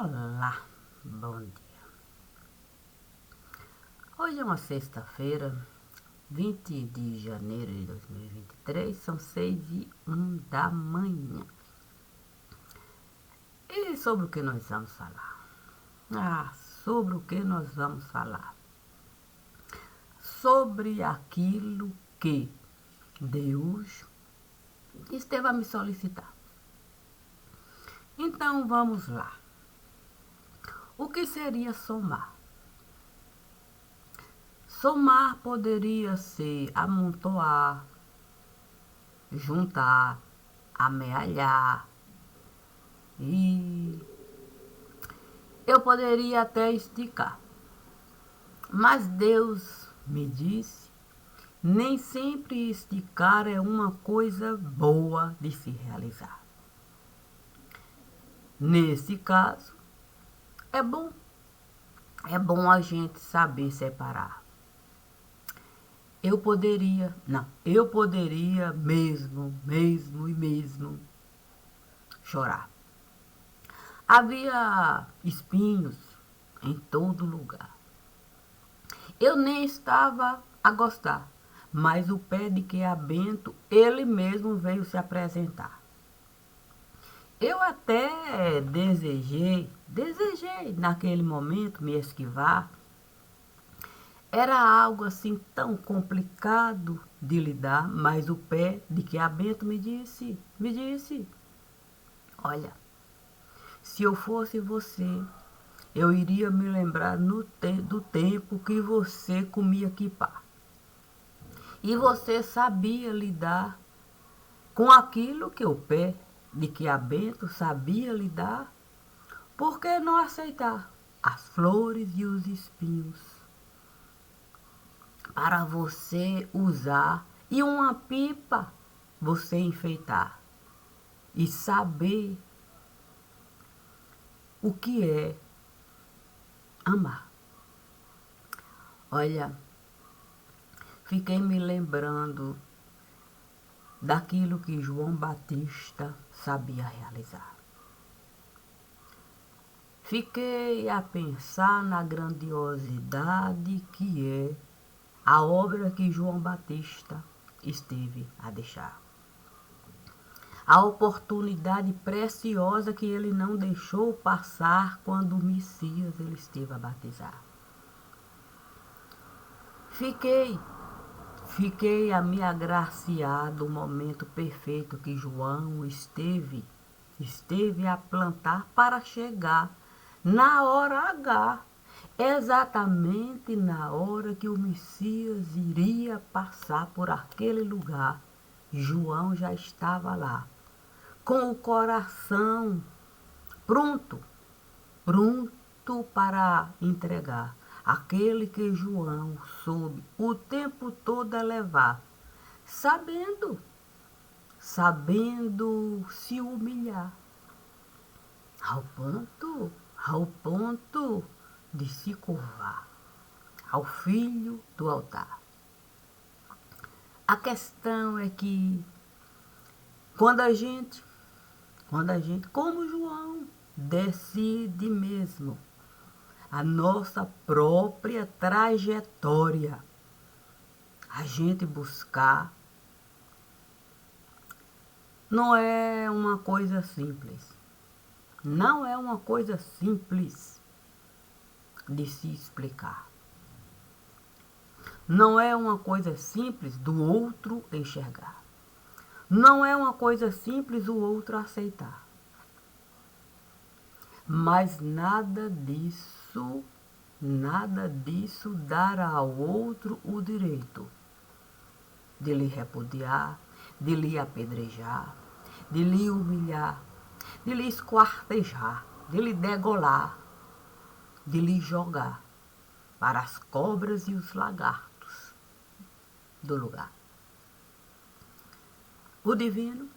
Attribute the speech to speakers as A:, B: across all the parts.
A: Olá, bom dia. Hoje é uma sexta-feira, 20 de janeiro de 2023, são 6h01 da manhã. E sobre o que nós vamos falar? Sobre o que nós vamos falar? Sobre aquilo que Deus esteve a me solicitar. Então vamos lá. O que seria somar? Somar poderia ser amontoar, juntar, amealhar e eu poderia até esticar. Mas Deus me disse, nem sempre esticar é uma coisa boa de se realizar. Nesse caso, é bom a gente saber separar. Eu poderia mesmo chorar. Havia espinhos em todo lugar. Eu nem estava a gostar, mas o pé de Quiabento, ele mesmo veio se apresentar. Eu até desejei naquele momento me esquivar. Era algo assim tão complicado de lidar, mas o pé de Quiabento me disse, olha, se eu fosse você, eu iria me lembrar do tempo que você comia quipá. E você sabia lidar com aquilo que o pé de Quiabento sabia lidar. Por que não aceitar as flores e os espinhos para você usar e uma pipa você enfeitar e saber o que é amar? Olha, fiquei me lembrando daquilo que João Batista sabia realizar. Fiquei a pensar na grandiosidade que é a obra que João Batista esteve a deixar. A oportunidade preciosa que ele não deixou passar quando o Messias ele esteve a batizar. Fiquei a me agraciar do momento perfeito que João esteve a plantar para chegar na hora H, exatamente na hora que o Messias iria passar por aquele lugar. João já estava lá, com o coração pronto para entregar aquele que João soube o tempo todo levar, sabendo se humilhar, ao ponto de se curvar ao filho do altar. A questão é que quando a gente, como João, decide mesmo a nossa própria trajetória, a gente buscar, não é uma coisa simples. Não é uma coisa simples de se explicar. Não é uma coisa simples do outro enxergar. Não é uma coisa simples o outro aceitar. Mas nada disso dará ao outro o direito de lhe repudiar, de lhe apedrejar, de lhe humilhar, de lhe esquartejar, de lhe degolar, de lhe jogar para as cobras e os lagartos do lugar. O divino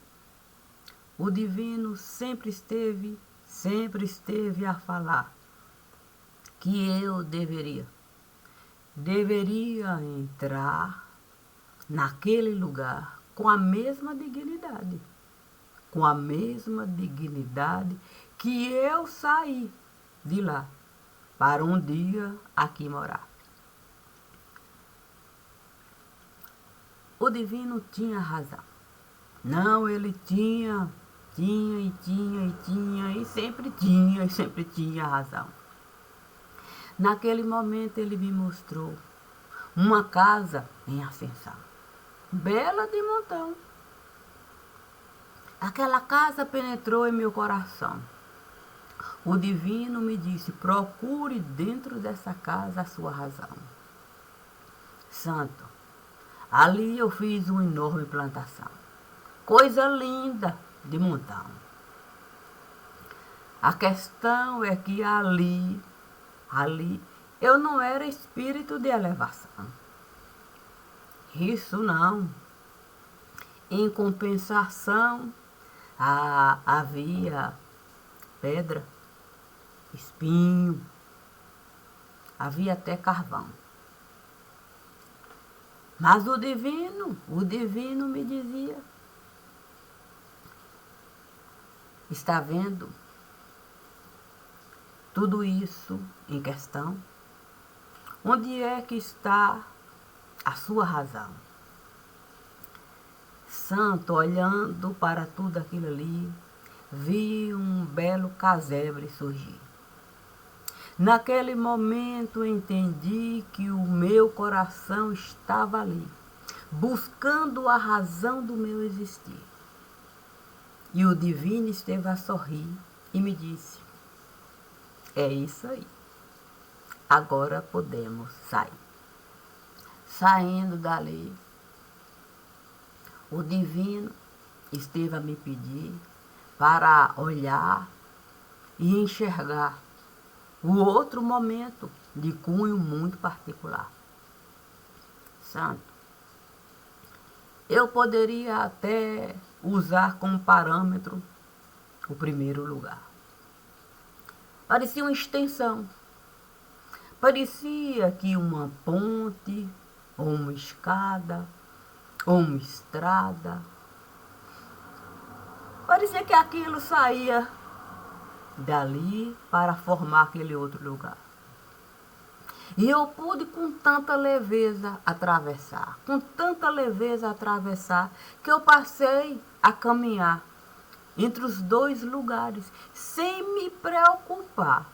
A: sempre esteve a falar que eu deveria entrar naquele lugar com a mesma dignidade que eu saí de lá, para um dia aqui morar. O divino tinha razão. Não, ele tinha e sempre tinha razão. Naquele momento ele me mostrou uma casa em ascensão, bela de montão. Aquela casa penetrou em meu coração. O divino me disse: procure dentro dessa casa a sua razão. Santo, ali eu fiz uma enorme plantação, coisa linda de montão. A questão é que ali eu não era espírito de elevação. Isso não. Em compensação, havia pedra, espinho, havia até carvão. Mas o divino me dizia: está vendo tudo isso em questão? Onde é que está a sua razão? Santo, olhando para tudo aquilo ali, vi um belo casebre surgir. Naquele momento entendi que o meu coração estava ali, buscando a razão do meu existir. E o divino esteve a sorrir e me disse: é isso aí, agora podemos sair. Saindo dali, o divino esteve a me pedir para olhar e enxergar o outro momento de cunho muito particular. Santo, eu poderia até usar como parâmetro o primeiro lugar. Parecia uma extensão. Parecia que uma ponte, ou uma escada, ou uma estrada. Parecia que aquilo saía dali para formar aquele outro lugar. E eu pude com tanta leveza atravessar, que eu passei a caminhar entre os dois lugares, sem me preocupar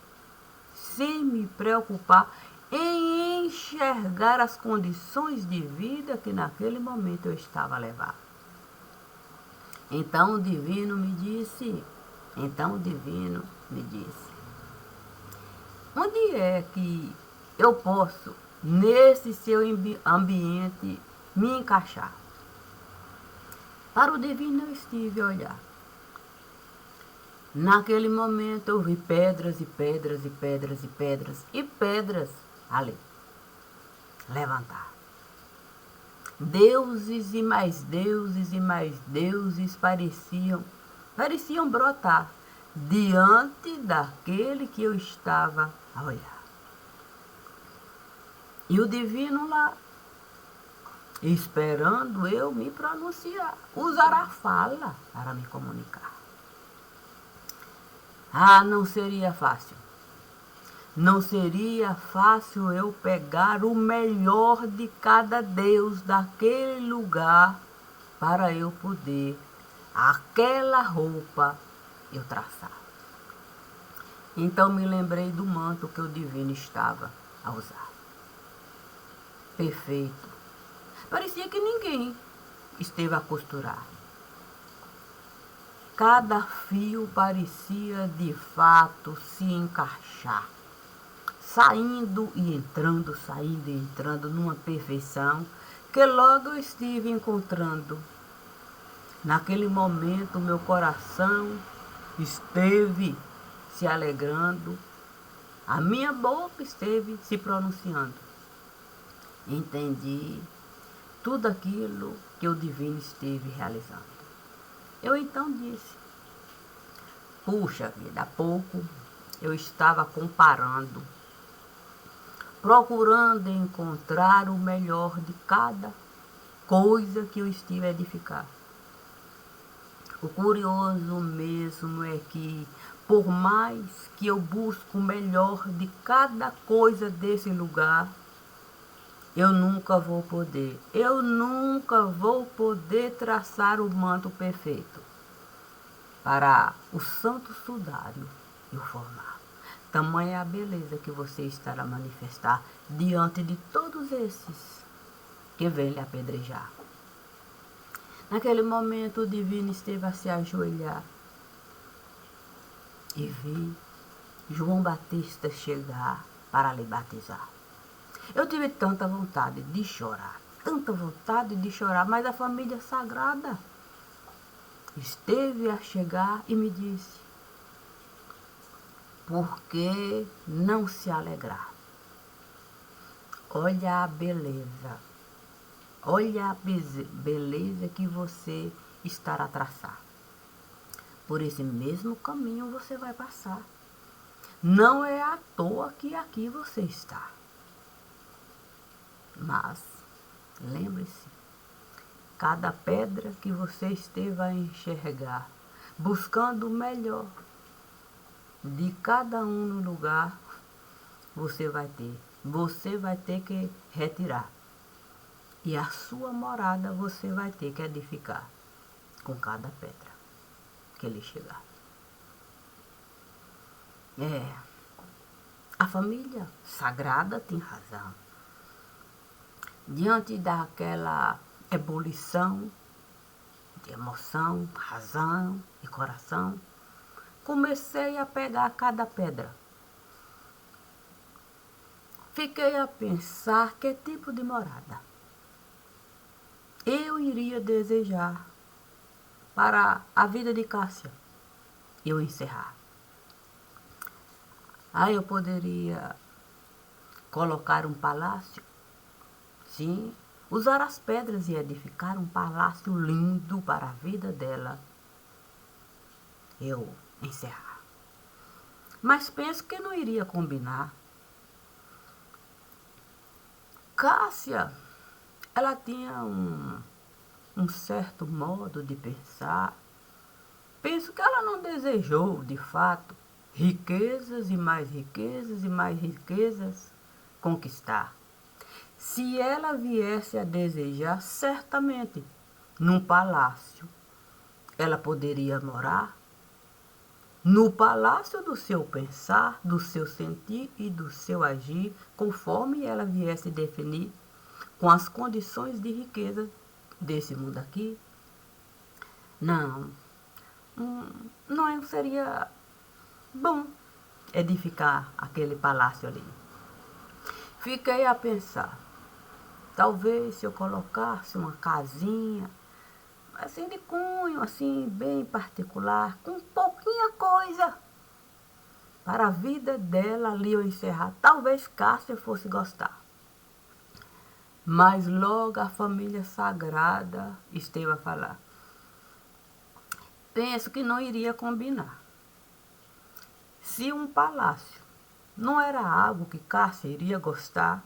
A: em enxergar as condições de vida que naquele momento eu estava a levar. Então o divino me disse, onde é que eu posso, nesse seu ambiente, me encaixar? Para o divino eu estive a olhar. Naquele momento eu vi pedras ali levantar. Deuses e mais deuses pareciam brotar diante daquele que eu estava a olhar. E o divino lá, esperando eu me pronunciar, usar a fala para me comunicar. Não seria fácil. Não seria fácil eu pegar o melhor de cada deus daquele lugar para eu poder, aquela roupa, eu traçar. Então me lembrei do manto que o divino estava a usar. Perfeito. Parecia que ninguém esteve a costurar. Cada fio parecia de fato se encaixar, saindo e entrando numa perfeição que logo eu estive encontrando. Naquele momento meu coração esteve se alegrando, a minha boca esteve se pronunciando. Entendi tudo aquilo que o divino esteve realizando. Eu então disse: puxa vida, há pouco eu estava comparando, procurando encontrar o melhor de cada coisa que eu estive a edificar. O curioso mesmo é que, por mais que eu busque o melhor de cada coisa desse lugar, eu nunca vou poder traçar o manto perfeito para o santo sudário eu formar. Tamanha é a beleza que você estará a manifestar diante de todos esses que vêm lhe apedrejar. Naquele momento, o divino esteve a se ajoelhar e vi João Batista chegar para lhe batizar. Eu tive tanta vontade de chorar, mas a família sagrada esteve a chegar e me disse: por que não se alegrar? Olha a beleza, olha a beleza que você estará a traçar. Por esse mesmo caminho você vai passar. Não é à toa que aqui você está. Mas, lembre-se, cada pedra que você esteve a enxergar, buscando o melhor de cada um no lugar, você vai ter. Você vai ter que retirar. E a sua morada você vai ter que edificar com cada pedra que lhe chegar. A família sagrada tem razão. Diante daquela ebulição de emoção, razão e coração, comecei a pegar cada pedra. Fiquei a pensar que tipo de morada eu iria desejar para a vida de Cássia eu encerrar. Aí eu poderia colocar um palácio, sim, usar as pedras e edificar um palácio lindo para a vida dela eu encerrar. Mas penso que não iria combinar. Cássia, ela tinha um certo modo de pensar. Penso que ela não desejou, de fato, riquezas e mais riquezas e mais riquezas conquistar. Se ela viesse a desejar, certamente, num palácio, ela poderia morar no palácio do seu pensar, do seu sentir e do seu agir, conforme ela viesse definir com as condições de riqueza desse mundo aqui. Não, não seria bom edificar aquele palácio ali. Fiquei a pensar, talvez se eu colocasse uma casinha, assim de cunho, assim bem particular, com pouquinha coisa, para a vida dela ali eu encerrar, talvez Cássia fosse gostar. Mas logo a família sagrada esteve a falar. Penso que não iria combinar. Se um palácio não era algo que Cássia iria gostar,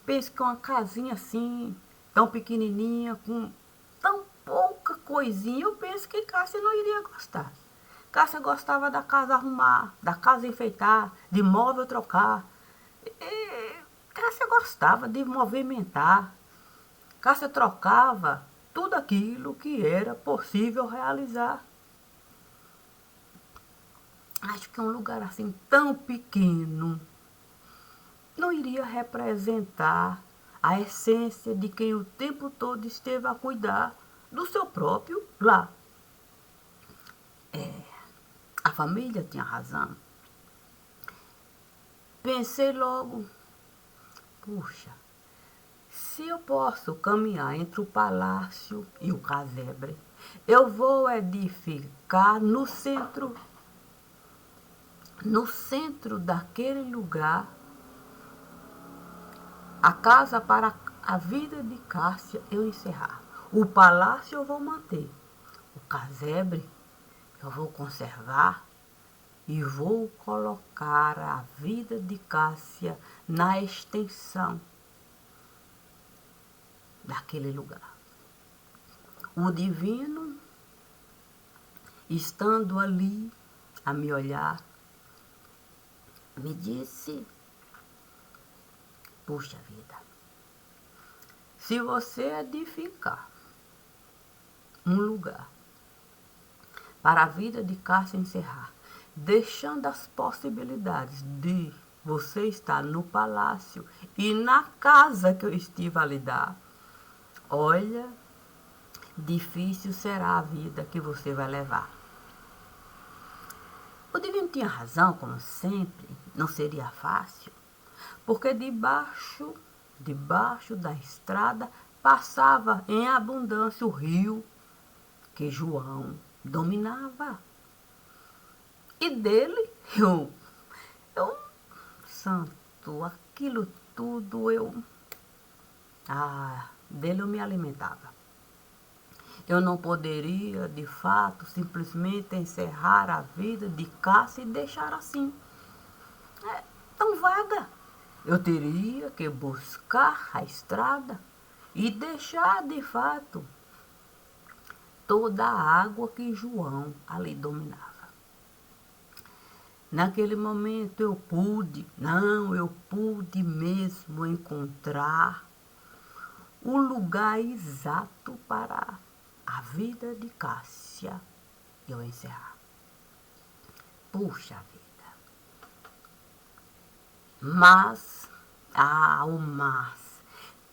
A: penso que uma casinha assim, tão pequenininha, com tão pouca coisinha, eu penso que Cássia não iria gostar. Cássia gostava da casa arrumar, da casa enfeitar, de móvel trocar. Cássia gostava de movimentar. Cássia trocava tudo aquilo que era possível realizar. Acho que um lugar assim tão pequeno não iria representar a essência de quem o tempo todo esteve a cuidar do seu próprio lar. A família tinha razão. Pensei logo, puxa, se eu posso caminhar entre o palácio e o casebre, eu vou edificar no centro daquele lugar, a casa para a vida de Cássia eu encerrar. O palácio eu vou manter. O casebre eu vou conservar e vou colocar a vida de Cássia na extensão daquele lugar. O divino estando ali a me olhar, me disse: puxa vida, se você edificar um lugar para a vida de Cássia encerrar, deixando as possibilidades de você estar no palácio e na casa que eu estive a lhe dar, olha, difícil será a vida que você vai levar. O divino tinha razão, como sempre, não seria fácil, porque debaixo da estrada passava em abundância o rio que João dominava. E dele, santo, aquilo tudo dele eu me alimentava. Eu não poderia, de fato, simplesmente encerrar a vida de Cássia e deixar assim, tão vaga. Eu teria que buscar a estrada e deixar, de fato, toda a água que João ali dominava. Naquele momento eu pude mesmo encontrar o lugar exato para a vida de Cássia eu encerrar. Puxa vida. Mas, o mas.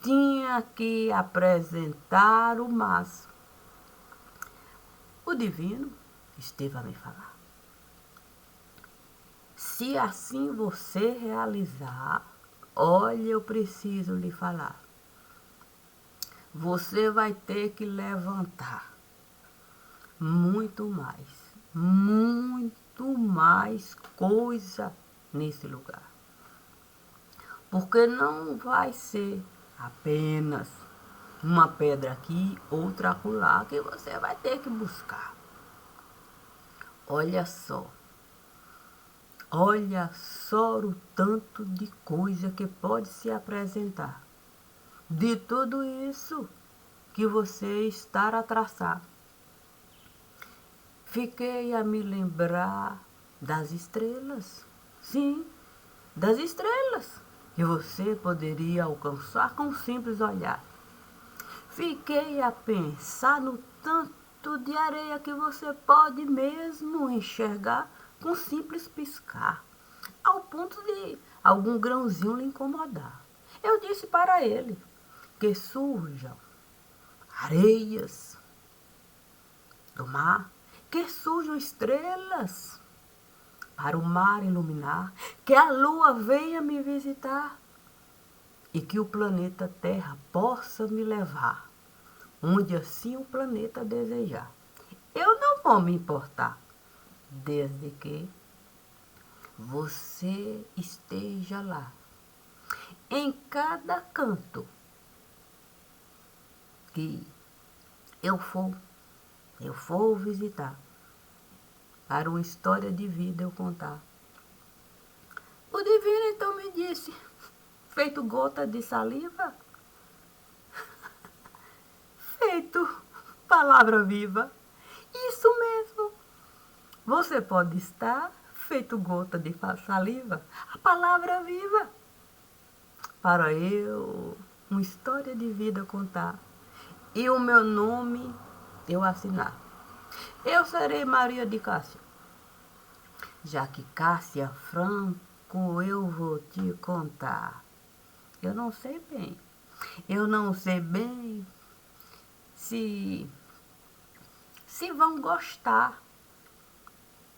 A: Tinha que apresentar o mas. O divino esteve a me falar. Se assim você realizar, olha, eu preciso lhe falar. Você vai ter que levantar muito mais coisa nesse lugar. Porque não vai ser apenas uma pedra aqui, outra acolá, que você vai ter que buscar. Olha só o tanto de coisa que pode se apresentar. De tudo isso que você está a traçar. Fiquei a me lembrar das estrelas. Sim, das estrelas que você poderia alcançar com um simples olhar. Fiquei a pensar no tanto de areia que você pode mesmo enxergar com simples piscar, ao ponto de algum grãozinho lhe incomodar. Eu disse para ele que surjam areias do mar, que surjam estrelas para o mar iluminar, que a lua venha me visitar e que o planeta Terra possa me levar onde assim o planeta desejar. Eu não vou me importar, desde que você esteja lá, em cada canto que eu for visitar, para uma história de vida eu contar. O divino então me disse, feito gota de saliva, feito palavra viva, isso mesmo. Você pode estar feito gota de saliva, a palavra viva, para eu uma história de vida contar e o meu nome eu assinar. Eu serei Maria de Cássia, já que Cássia Franco eu vou te contar. Eu não sei bem se vão gostar,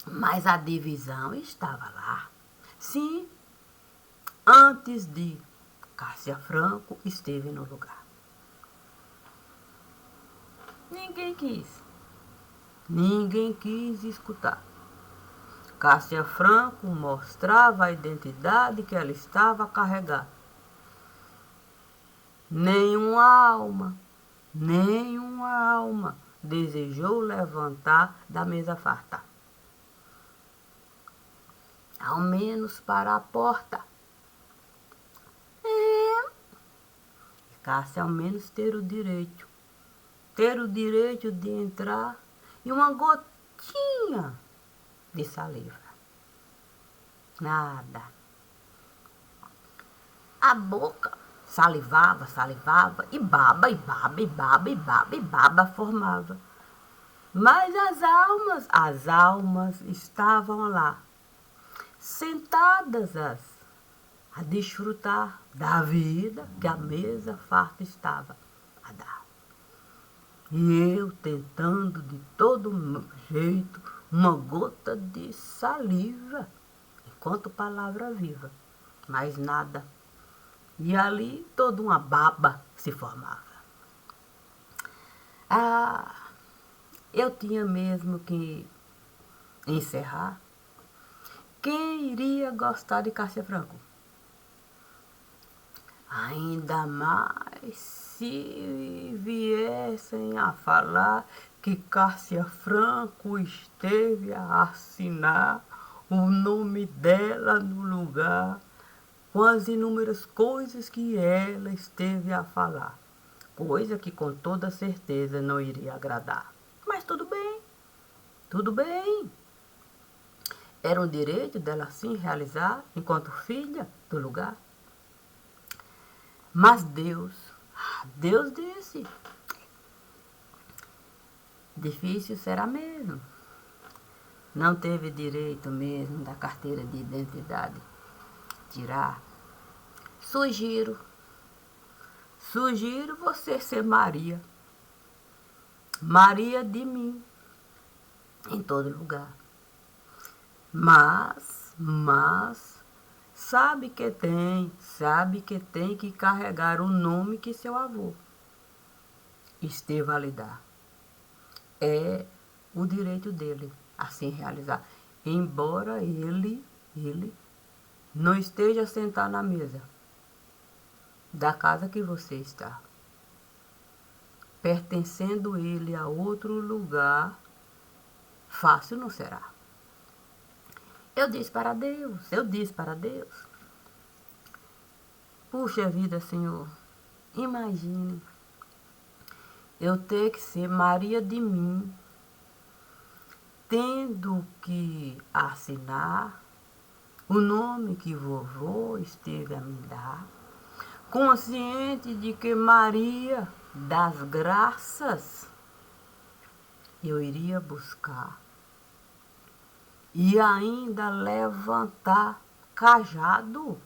A: mas a divisão estava lá. Sim, antes de Cássia Franco esteve no lugar. Ninguém quis escutar. Cássia Franco mostrava a identidade que ela estava a carregar. Nenhuma alma desejou levantar da mesa farta. Ao menos para a porta. Cássia ao menos ter o direito de entrar e uma gota gotinha de saliva. Nada. A boca salivava, salivava, e baba, e baba, e baba, e baba, e baba formava. Mas as almas estavam lá, sentadas a desfrutar da vida que a mesa farta estava a dar. E eu tentando de todo jeito uma gota de saliva, enquanto palavra viva, mas nada. E ali toda uma baba se formava. Ah, eu tinha mesmo que encerrar. Quem iria gostar de Cássia Franco? Ainda mais se viessem a falar que Cássia Franco esteve a assinar o nome dela no lugar com as inúmeras coisas que ela esteve a falar. Coisa que com toda certeza não iria agradar. Mas tudo bem, tudo bem. Era um direito dela sim realizar enquanto filha do lugar. Mas Deus disse, difícil será mesmo. Não teve direito mesmo da carteira de identidade tirar. Sugiro você ser Maria. Maria de mim, em todo lugar. Mas, sabe que tem que carregar o nome que seu avô esteve a lhe dar. É o direito dele assim realizar. Embora ele não esteja sentado na mesa da casa que você está, pertencendo ele a outro lugar, fácil não será. Eu disse para Deus, puxa vida, Senhor, imagine eu ter que ser Maria de mim, tendo que assinar o nome que vovô esteve a me dar, consciente de que Maria das Graças eu iria buscar e ainda levantar cajado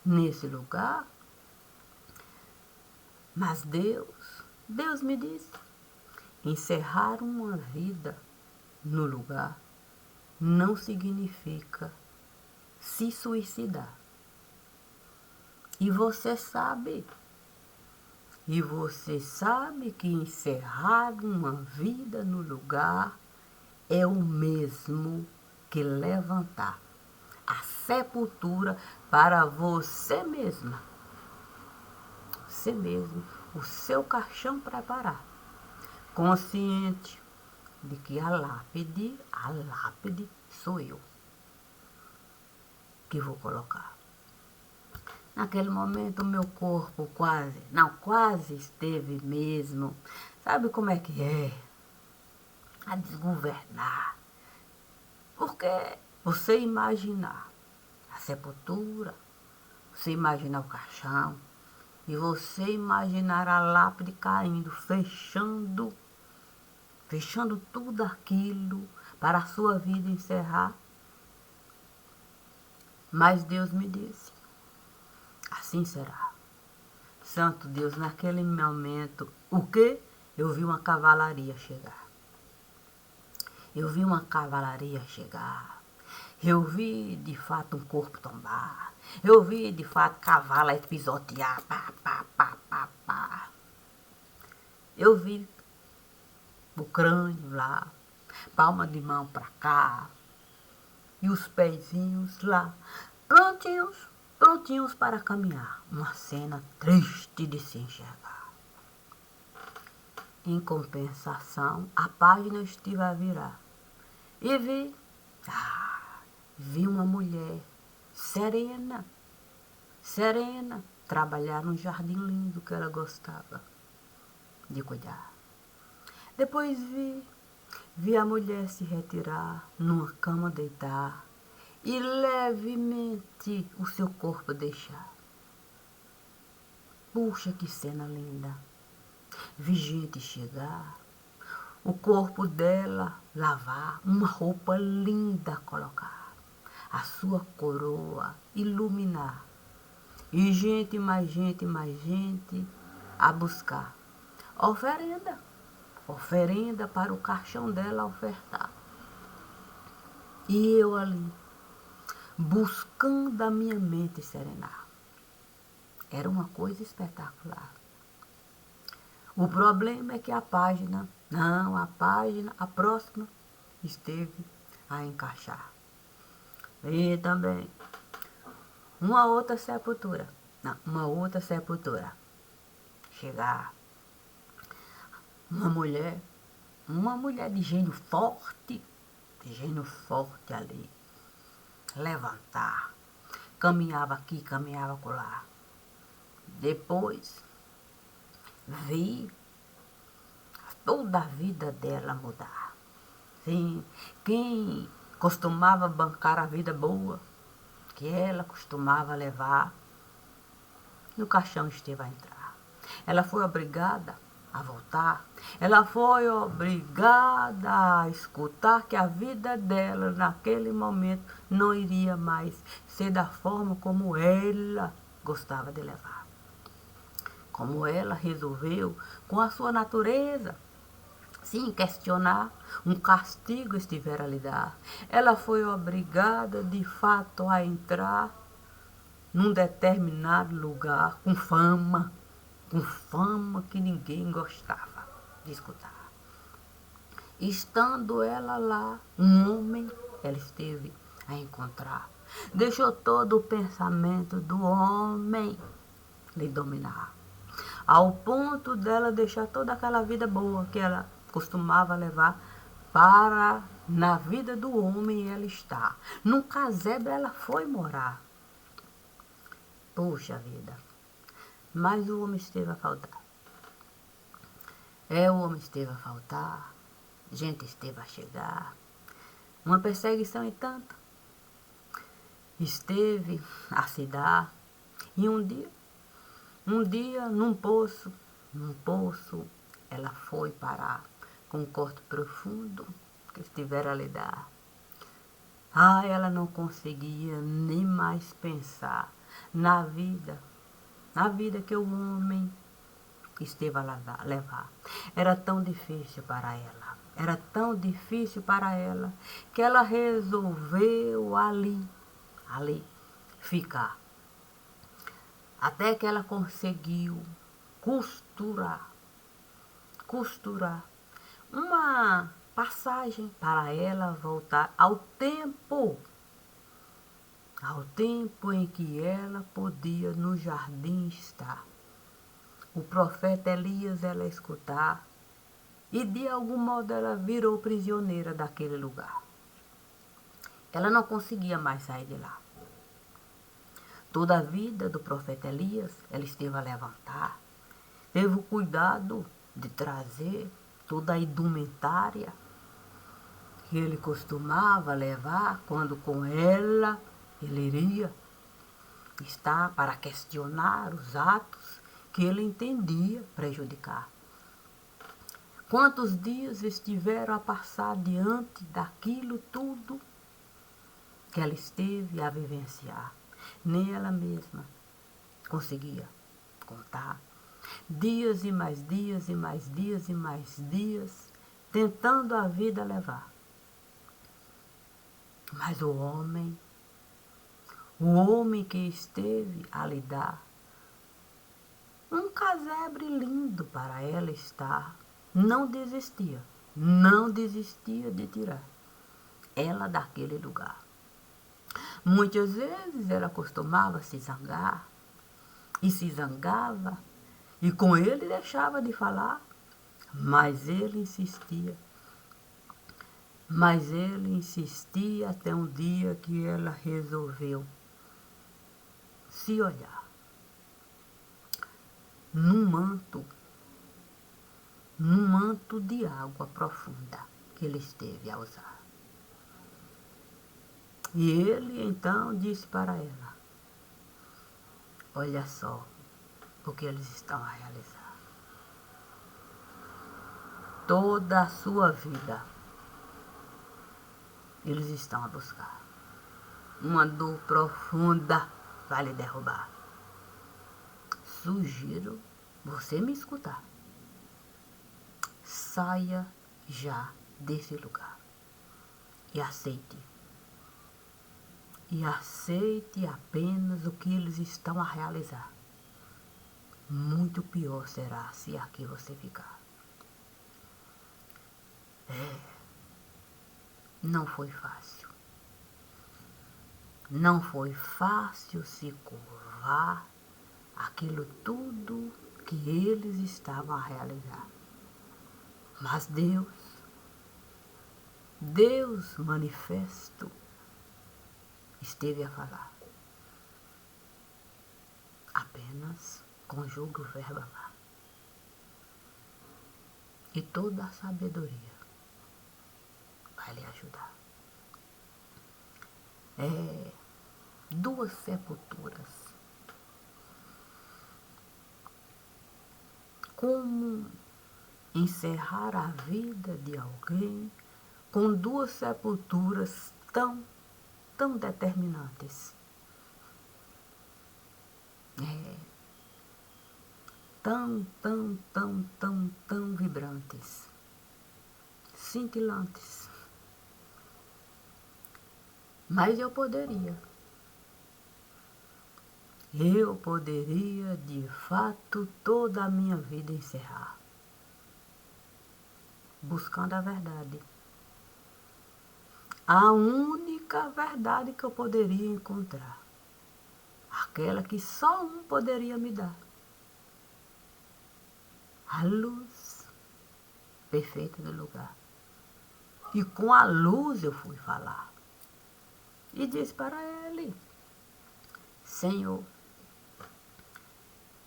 A: nesse lugar. Mas Deus me disse, encerrar uma vida no lugar não significa se suicidar. E você sabe que encerrar uma vida no lugar é o mesmo que levantar a sepultura para você mesma. Você mesmo, o seu caixão preparar. Consciente de que a lápide sou eu que vou colocar. Naquele momento, o meu corpo quase esteve mesmo. Sabe como é que é? A desgovernar. Porque você imaginar a sepultura, você imaginar o caixão, e você imaginar a lápide caindo, fechando tudo aquilo para a sua vida encerrar. Mas Deus me disse, assim será. Santo Deus, naquele momento, o quê? Eu vi uma cavalaria chegar. Eu vi, de fato, um corpo tombar. Eu vi, de fato, cavalo pisotear. Pá, pá, pá, pá, pá. Eu vi o crânio lá, palma de mão pra cá. E os pezinhos lá, prontinhos para caminhar. Uma cena triste de se enxergar. Em compensação, a página estive a virar. E vi uma mulher serena, trabalhar num jardim lindo que ela gostava de cuidar. Depois vi Vi a mulher se retirar, numa cama deitar, e levemente o seu corpo deixar. Puxa, que cena linda! Vi gente chegar, o corpo dela lavar, uma roupa linda colocar, a sua coroa iluminar. E gente, mais gente a buscar. Oferenda, oferenda para o caixão dela ofertar. E eu ali, buscando a minha mente serenar. Era uma coisa espetacular. O problema é que a próxima, esteve a encaixar. E também, uma outra sepultura. Chegar uma mulher de gênio forte ali. Levantar. Caminhava aqui, caminhava acolá. Depois, vi toda a vida dela mudar. Sim, quem costumava bancar a vida boa, que ela costumava levar, no caixão esteve a entrar. Ela foi obrigada a voltar. Ela foi obrigada a escutar que a vida dela, naquele momento, não iria mais ser da forma como ela gostava de levar. Como ela resolveu, com a sua natureza, sim, questionar, um castigo estiver a lhe dar. Ela foi obrigada, de fato, a entrar num determinado lugar com fama que ninguém gostava de escutar. Estando ela lá, um homem, ela esteve a encontrar. Deixou todo o pensamento do homem lhe dominar, ao ponto dela deixar toda aquela vida boa que ela costumava levar para na vida do homem ela está. Num casebre ela foi morar. Puxa vida, mas o homem esteve a faltar. O homem esteve a faltar, gente esteve a chegar, uma perseguição e tanto esteve a se dar. E um dia, num poço, ela foi parar com um corte profundo que estivera a lhe dar. Ela não conseguia nem mais pensar na vida que o homem esteve a levar. Era tão difícil para ela, que ela resolveu ali ficar. Até que ela conseguiu costurar uma passagem para ela voltar ao tempo em que ela podia no jardim estar. O profeta Elias ela escutar, e de algum modo ela virou prisioneira daquele lugar. Ela não conseguia mais sair de lá. Toda a vida do profeta Elias, ela esteve a levantar, teve o cuidado de trazer toda a indumentária que ele costumava levar quando com ela ele iria estar para questionar os atos que ele entendia prejudicar. Quantos dias estiveram a passar diante daquilo tudo que ela esteve a vivenciar? Nem ela mesma conseguia contar. Dias e mais dias e mais dias e mais dias, tentando a vida levar. Mas o homem que esteve a lhe dar um casebre lindo para ela estar, não desistia de tirar ela daquele lugar. Muitas vezes ela costumava se zangar, e se zangava, e com ele deixava de falar, mas ele insistia até um dia que ela resolveu se olhar num manto de água profunda que ele esteve a usar. E ele então disse para ela: olha só o que eles estão a realizar. Toda a sua vida eles estão a buscar. Uma dor profunda vai lhe derrubar. Sugiro você me escutar. Saia já desse lugar e aceite. E aceite apenas o que eles estão a realizar. Muito pior será se aqui você ficar. Não foi fácil. Não foi fácil se curvar aquilo tudo que eles estavam a realizar. Mas Deus manifesto, esteve a falar. Apenas conjuga o verbo amar. E toda a sabedoria vai lhe ajudar. Duas sepulturas. Como encerrar a vida de alguém com duas sepulturas tão determinantes. Tão vibrantes, cintilantes. Mas eu poderia de fato toda a minha vida encerrar, buscando a verdade. A única verdade que eu poderia encontrar, aquela que só um poderia me dar. A luz perfeita do lugar. E com a luz eu fui falar. E disse para ele: Senhor,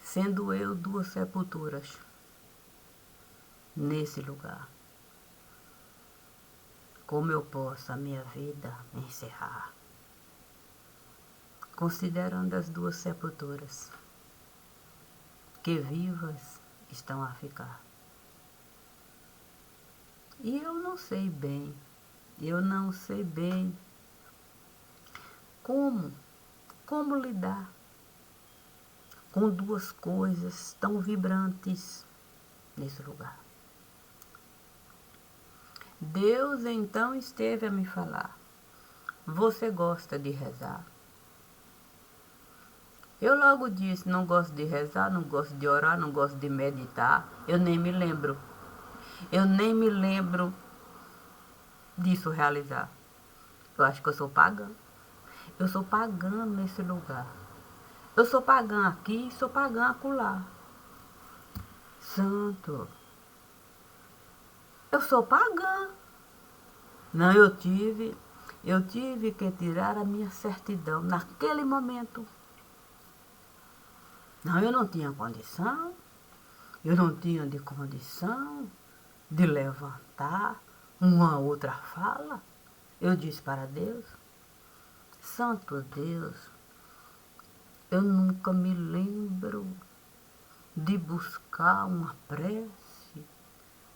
A: sendo eu duas sepulturas nesse lugar, como eu posso a minha vida encerrar? Considerando as duas sepulturas que vivas estão a ficar. E eu não sei bem como lidar com duas coisas tão vibrantes nesse lugar. Deus então esteve a me falar: você gosta de rezar? Eu logo disse: não gosto de rezar, não gosto de orar, não gosto de meditar. Eu nem me lembro disso realizar. Eu acho que eu sou pagã. Eu sou pagã nesse lugar. Eu sou pagã aqui, sou pagã acolá. Santo, eu sou pagã. Não, eu tive que tirar a minha certidão naquele momento. Não, eu não tinha condição de levantar uma outra fala. Eu disse para Deus: Santo Deus, eu nunca me lembro de buscar uma prece.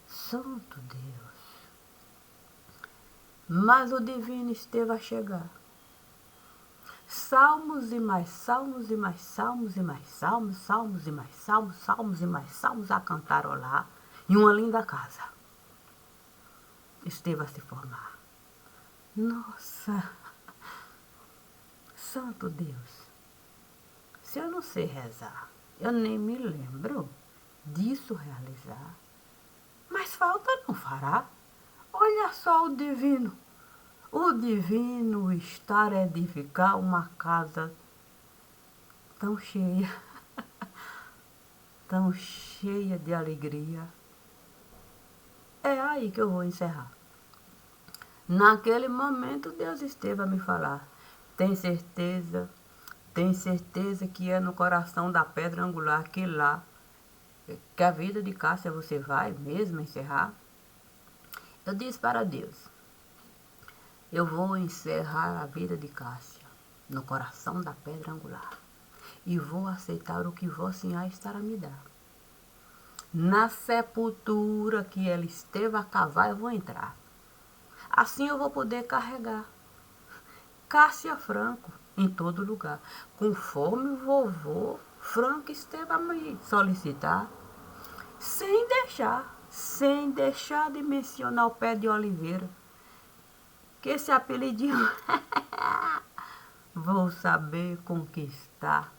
A: Santo Deus. Mas o divino esteve a chegar. Salmos e mais salmos e mais salmos e mais salmos, salmos e mais salmos, salmos e mais salmos a cantarolar em uma linda casa. Esteve a se formar. Nossa, Santo Deus, se eu não sei rezar, eu nem me lembro disso realizar. Mas falta não fará. Olha só o divino está a edificar uma casa tão cheia de alegria. É aí que eu vou encerrar. Naquele momento Deus esteve a me falar: tem certeza que é no coração da pedra angular que lá, que a vida de Cássia você vai mesmo encerrar? Eu disse para Deus, eu vou encerrar a vida de Cássia no coração da pedra angular e vou aceitar o que Vossa Senhora estará me dar. Na sepultura que ela esteve a cavar, eu vou entrar. Assim eu vou poder carregar Cássia Franco em todo lugar, conforme o vovô Franco esteve a me solicitar, sem deixar de mencionar o pé de oliveira, que esse apelidinho vou saber conquistar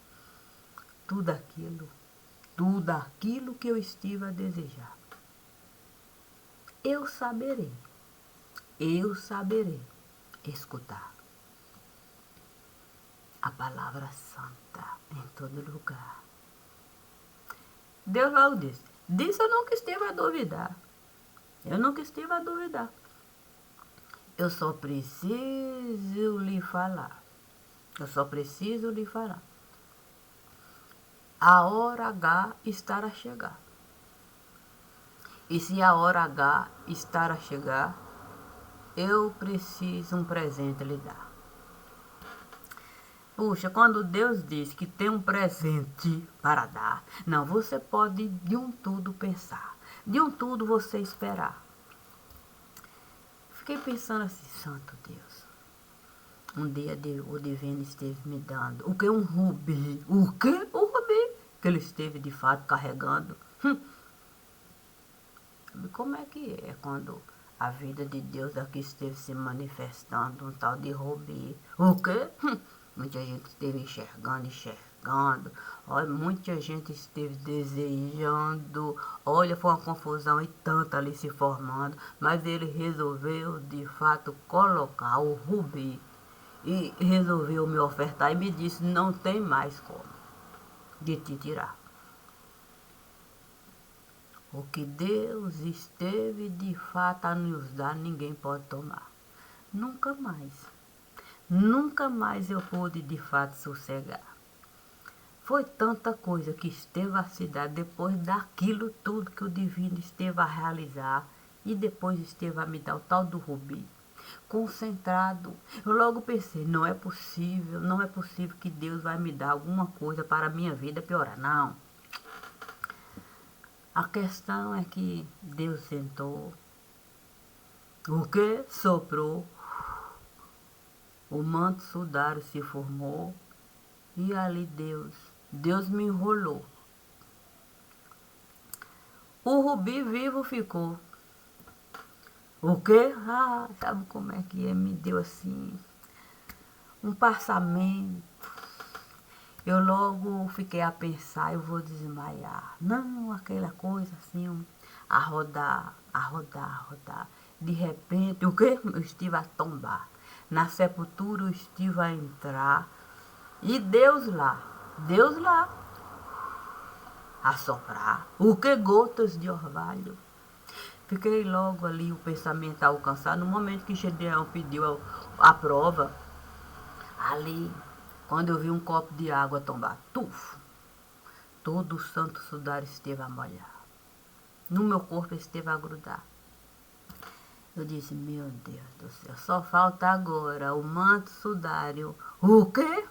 A: tudo aquilo que eu estive a desejar. Eu saberei escutar a palavra santa em todo lugar. Deus logo disse. Disso eu nunca estive a duvidar. Eu só preciso lhe falar. A hora H estar a chegar. E se a hora H estar a chegar, eu preciso um presente lhe dar. Puxa, quando Deus diz que tem um presente para dar, não, você pode de um tudo pensar, de um tudo você esperar. Fiquei pensando assim, santo Deus, um dia o divino esteve me dando, o que? Um rubi, o quê? O rubi, que ele esteve de fato carregando. Como é que é quando a vida de Deus aqui esteve se manifestando, um tal de rubi, o quê? Muita gente esteve enxergando. Olha, muita gente esteve desejando. Olha, foi uma confusão e tanta ali se formando. Mas ele resolveu, de fato, colocar o rubi. E resolveu me ofertar e me disse, não tem mais como de te tirar. O que Deus esteve, de fato, a nos dar, ninguém pode tomar. Nunca mais eu pude de fato sossegar. Foi tanta coisa que esteve a cidade depois daquilo tudo que o divino esteve a realizar e depois esteve a me dar o tal do rubi. Concentrado, eu logo pensei, não é possível que Deus vai me dar alguma coisa para a minha vida piorar, não. A questão é que Deus sentou, o que? Soprou, o manto sudário se formou e ali Deus me enrolou. O rubi vivo ficou. O quê? Ah, sabe como é que é? Me deu assim um passamento. Eu logo fiquei a pensar, eu vou desmaiar. Não, aquela coisa assim, a rodar. De repente, o quê? Eu estive a tombar. Na sepultura eu estive a entrar. E Deus lá, a soprar. O que? Gotas de orvalho. Fiquei logo ali, o pensamento a alcançar. No momento que Gedeão pediu a prova, ali, quando eu vi um copo de água tombar, tufo, todo o santo sudário esteve a molhar. No meu corpo esteve a grudar. Eu disse, meu Deus do céu, só falta agora o manto sudário. O quê?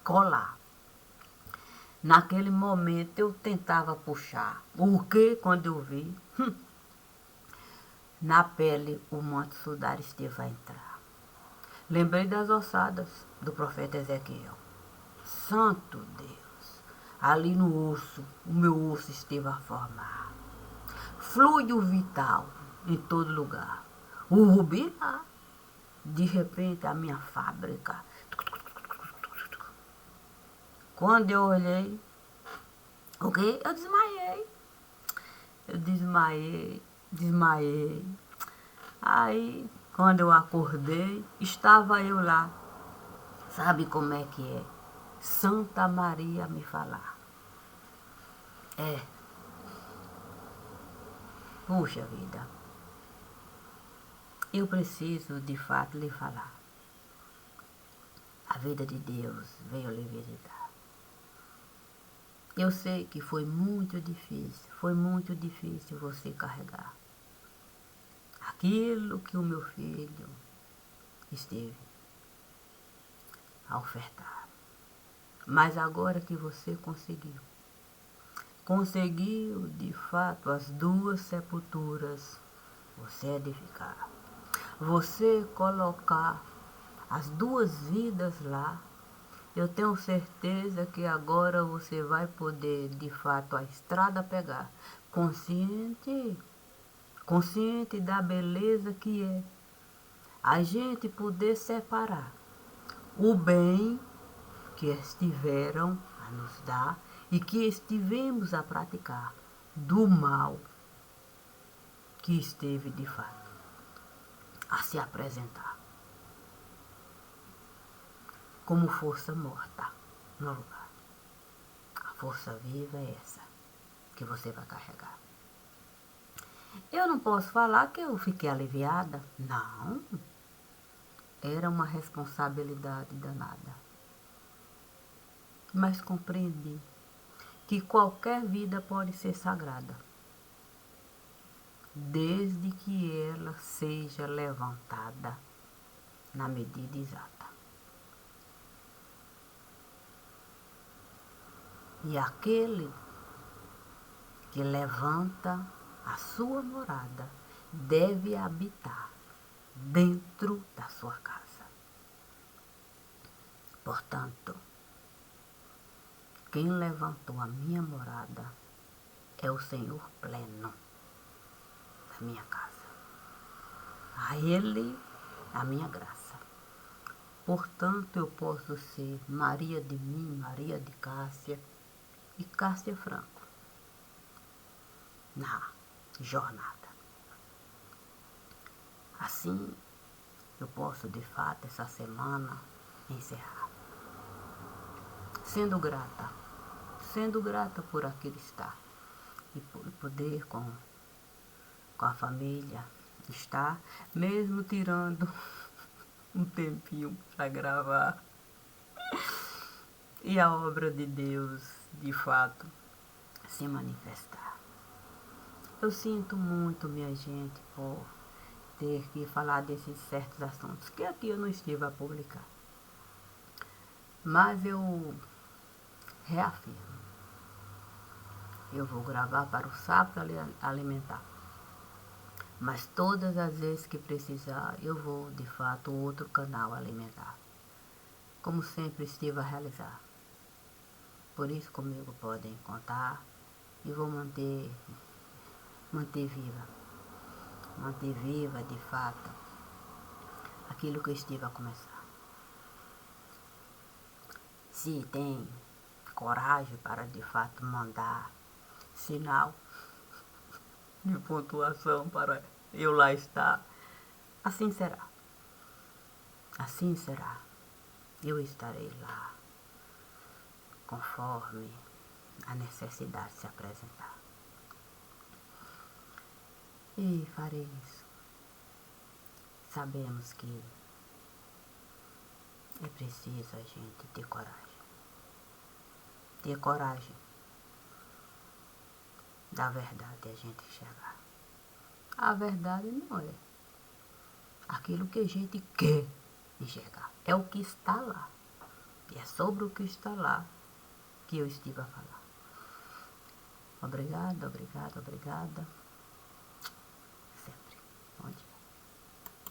A: Colar. Naquele momento eu tentava puxar. O quê? Quando eu vi, na pele o manto sudário esteve a entrar. Lembrei das ossadas do profeta Ezequiel. Santo Deus, ali no osso, o meu osso esteve a formar. Fluido vital em todo lugar. O rubi lá, de repente a minha fábrica. Quando eu olhei, o quê? Eu desmaiei. Aí, quando eu acordei, estava eu lá. Sabe como é que é? Santa Maria me falar. É. Puxa vida. Eu preciso de fato lhe falar. A vida de Deus veio lhe visitar. Eu sei que foi muito difícil você carregar aquilo que o meu filho esteve a ofertar. Mas agora que você conseguiu de fato as duas sepulturas, você edificar, você colocar as duas vidas lá, eu tenho certeza que agora você vai poder de fato a estrada pegar, consciente da beleza que é a gente poder separar o bem que estiveram a nos dar e que estivemos a praticar do mal que esteve de fato a se apresentar como força morta no lugar. A força viva é essa que você vai carregar. Eu não posso falar que eu fiquei aliviada. Não. Era uma responsabilidade danada. Mas compreendi que qualquer vida pode ser sagrada, desde que ela seja levantada na medida exata. E aquele que levanta a sua morada deve habitar dentro da sua casa. Portanto, quem levantou a minha morada é o Senhor pleno da minha casa. A Ele a minha graça. Portanto, eu posso ser Maria de mim, Maria de Cássia e Cássia Franco na jornada. Assim, eu posso de fato essa semana encerrar. Sendo grata por aquilo estar e por poder com a família estar, mesmo tirando um tempinho para gravar. E a obra de Deus, de fato, se manifestar. Eu sinto muito, minha gente, por ter que falar desses certos assuntos que aqui eu não estive a publicar. Mas eu reafirmo. Eu vou gravar para o sábado alimentar. Mas todas as vezes que precisar, eu vou, de fato, outro canal alimentar. Como sempre estive a realizar. Por isso comigo podem contar e vou manter viva de fato aquilo que eu estive a começar. Se tem coragem para de fato mandar sinal de pontuação para eu lá estar, assim será. Assim será. Eu estarei lá conforme a necessidade se apresentar. E farei isso. Sabemos que é preciso a gente ter coragem. Ter coragem da verdade a gente enxergar. A verdade não é aquilo que a gente quer enxergar. É o que está lá. E é sobre o que está lá que eu estive a falar. Obrigada, obrigada, obrigada.